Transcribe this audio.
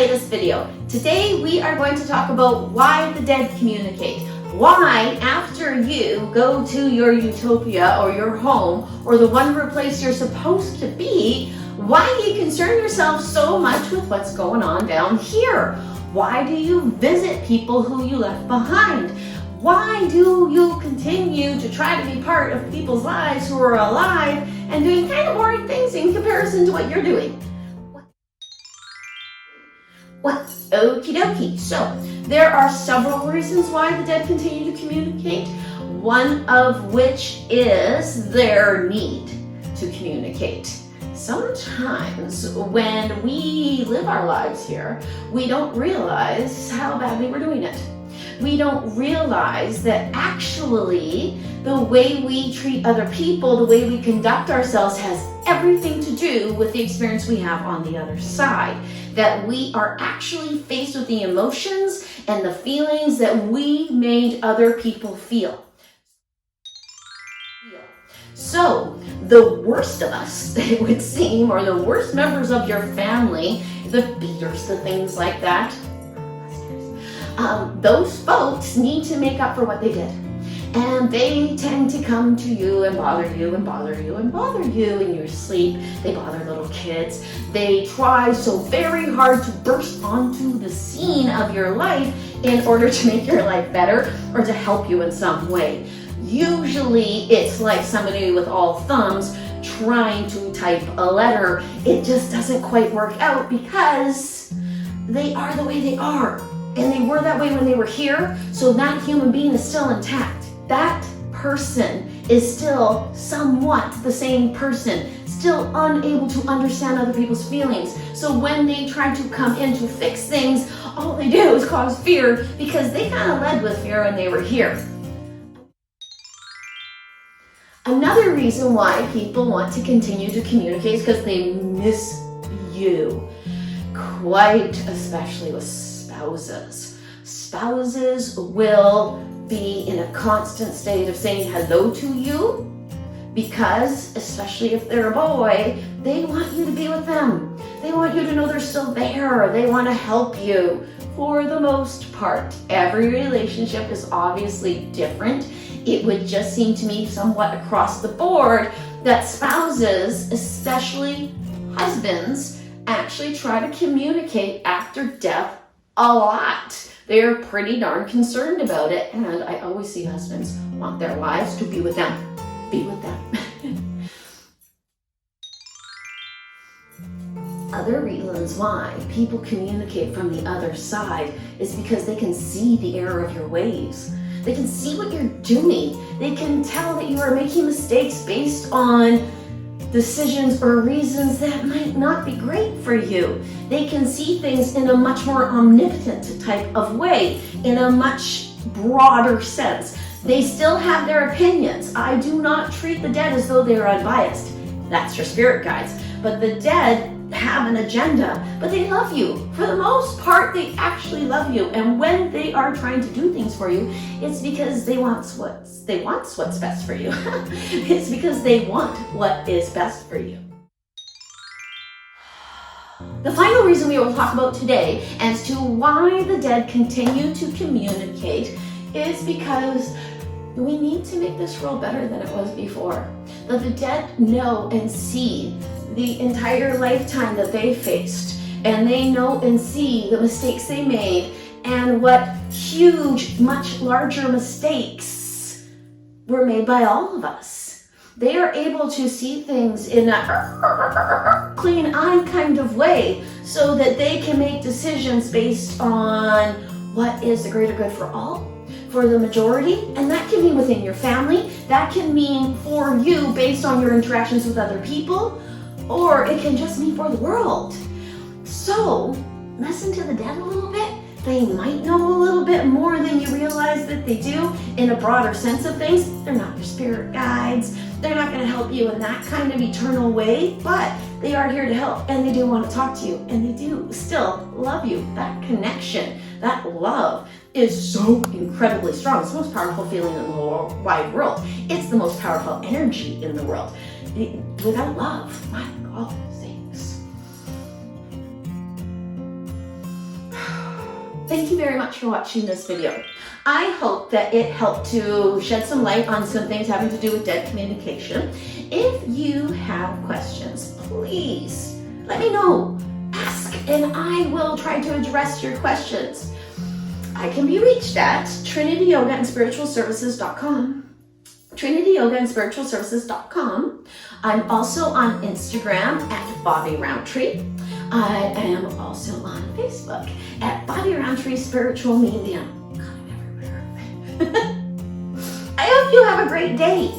latest video. Today we are going to talk about why the dead communicate. Why, after you go to your utopia or your home or the wonder place you're supposed to be, why do you concern yourself so much with what's going on down here? Why do you visit people who you left behind? Why do you continue to try to be part of people's lives who are alive and doing kind of boring things in comparison to what you're doing? Well, okie dokie. So, there are several reasons why the dead continue to communicate, one of which is their need to communicate. Sometimes when we live our lives here, we don't realize how badly we're doing it. We don't realize that actually the way we treat other people, the way we conduct ourselves has everything to do with the experience we have on the other side. That we are actually faced with the emotions and the feelings that we made other people feel. So, the worst of us, it would seem, or the worst members of your family, the beaters, the things like that, those folks need to make up for what they did. And they tend to come to you and bother you and bother you and bother you in your sleep. They bother little kids. They try so very hard to burst onto the scene of your life in order to make your life better or to help you in some way. Usually it's like somebody with all thumbs trying to type a letter. It just doesn't quite work out because they are the way they are. And they were that way when they were here, so that human being is still intact. That person is still somewhat the same person, still unable to understand other people's feelings. So when they try to come in to fix things, all they do is cause fear because they kind of led with fear when they were here. Another reason why people want to continue to communicate is because they miss you, quite especially with spouses. Spouses will be in a constant state of saying hello to you because, especially if they're a boy, they want you to be with them. They want you to know they're still there. They want to help you. For the most part, every relationship is obviously different. It would just seem to me somewhat across the board that spouses, especially husbands, actually try to communicate after death a lot. They're pretty darn concerned about it, and I always see husbands want their wives to be with them. Be with them. Other reasons why people communicate from the other side is because they can see the error of your ways. They can see what you're doing. They can tell that you are making mistakes based on decisions or reasons that might not be great for you. They can see things in a much more omnipotent type of way, in a much broader sense. They still have their opinions. I do not treat the dead as though they are unbiased. That's your spirit guides. But the dead have an agenda, but they love you. For the most part, they actually love you. And when they are trying to do things for you, it's because they want what's best for you. It's because they want what is best for you. The final reason we will talk about today as to why the dead continue to communicate is because we need to make this world better than it was before. That the dead know and see the entire lifetime that they faced, and they know and see the mistakes they made and what huge, much larger mistakes were made by all of us. They are able to see things in a clean eye kind of way so that they can make decisions based on what is the greater good for all, for the majority, and that can mean within your family, that can mean for you based on your interactions with other people, or it can just mean for the world. So, listen to the dead a little bit. They might know a little bit more than you realize that they do in a broader sense of things. They're not your spirit guides. They're not going to help you in that kind of eternal way, but they are here to help, and they do want to talk to you, and they do still love you. That connection, that love is so incredibly strong. It's the most powerful feeling in the whole wide world. It's the most powerful energy in the world. Without love, my God, sakes. thank you very much for watching this video. I hope that it helped to shed some light on some things having to do with dead communication. If you have questions, please let me know. Ask and I will try to address your questions. I can be reached at trinityyogaandspiritualservices.com. trinityyogaandspiritualservices.com. I'm also on Instagram at Bobbi Rowntree. I am also on Facebook at Bobbi Rowntree Spiritual Medium. God, I'm everywhere. I hope you have a great day.